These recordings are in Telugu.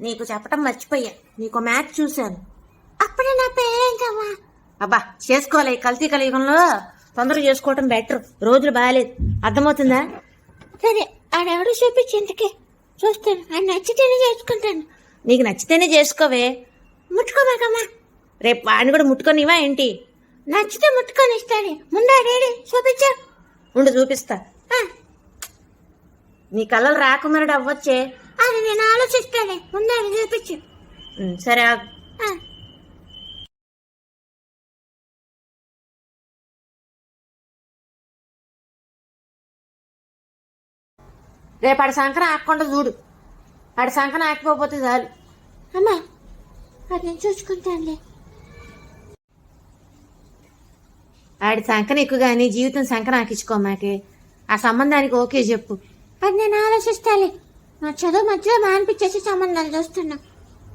నీకు చెప్పటం మర్చిపోయా, నీకు మ్యాచ్ చూశాను. అప్పుడే నా పేరేంటమ్మా? అబ్బా చేసుకోవాలి, కల్తీ కలియుగంలో తొందరగా చేసుకోవటం బెటర్. రోజులు బాగాలేదు, అర్థమవుతుందా? సరే, ఆడెవడో చూపించేందుకే చూస్తాను. ఆయన నచ్చితేనే చేసుకుంటాను. నీకు నచ్చితేనే చేసుకోవే, ముట్టుకోమాకమ్మా. రేపు వాడిని కూడా ముట్టుకొనివా ఏంటి? నచ్చితే ముట్టుకొని ఇస్తాడే. ముందు డేడీ చూపించా. ఉండు చూపిస్తా. నీ కళ్ళలు రాకుమరుడు అవ్వచ్చే. అది నేను ఆలోచిస్తానే, ముందు చూపించు. సరే ఆగు. రేపు ఆడి సంకరం ఆకుండా చూడు. ఆడి సంకరం ఆకపోతే చాలు. అమ్మా అది నేను చూసుకుంటానులే. ఆడి సంకరం ఎక్కువ కానీ జీవితం సంకరం ఆకించుకోమాకే. ఆ సంబంధానికి ఓకే చెప్పు. అది నేను ఆలోచిస్తాలే. నా చదువు మధ్యలో మానిపించేసి సంబంధాలు చూస్తున్నా.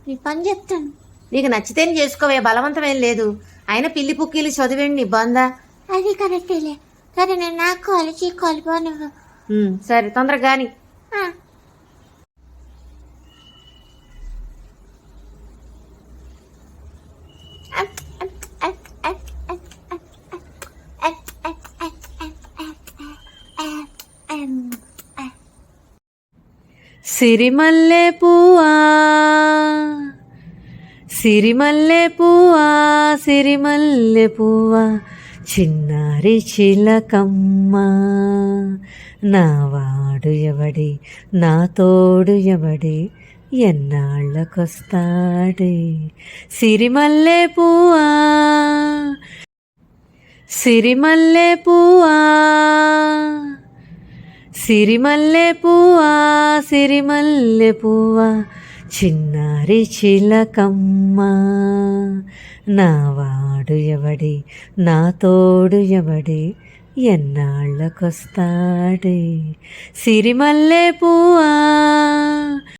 నీ పని చెప్తాను. నీకు నచ్చితేనే చేసుకోవే, బలవంతం ఏం లేదు. అయినా పిల్లి పుక్కిలు చదివేండి నీ బొందా. అది కరెక్టేలే. సరే నేను నాకోవాలి చీకోవాలి పోనివ్వు. సరే తొందరగా కానీ. సిరిమల్లె పువ్వా సిరిమల్లె పువ్వా సిరిమల్లె పువ్వా చిన్నారి చిలకమ్మ, నా వాడు ఎవడి నా తోడు ఎవడి ఎన్నాళ్ళకొస్తాడే. సిరిమల్లె పువ్వా సిరిమల్లె పువ్వా సిరిమల్లె పువ్వా సిరిమల్లె పువ్వా చిన్నారి చిలకమ్మ, నా వాడు ఎవడి నా తోడు ఎవడి ఎన్నాళ్ళకొస్తాడే. సిరిమల్లె పువ్వా.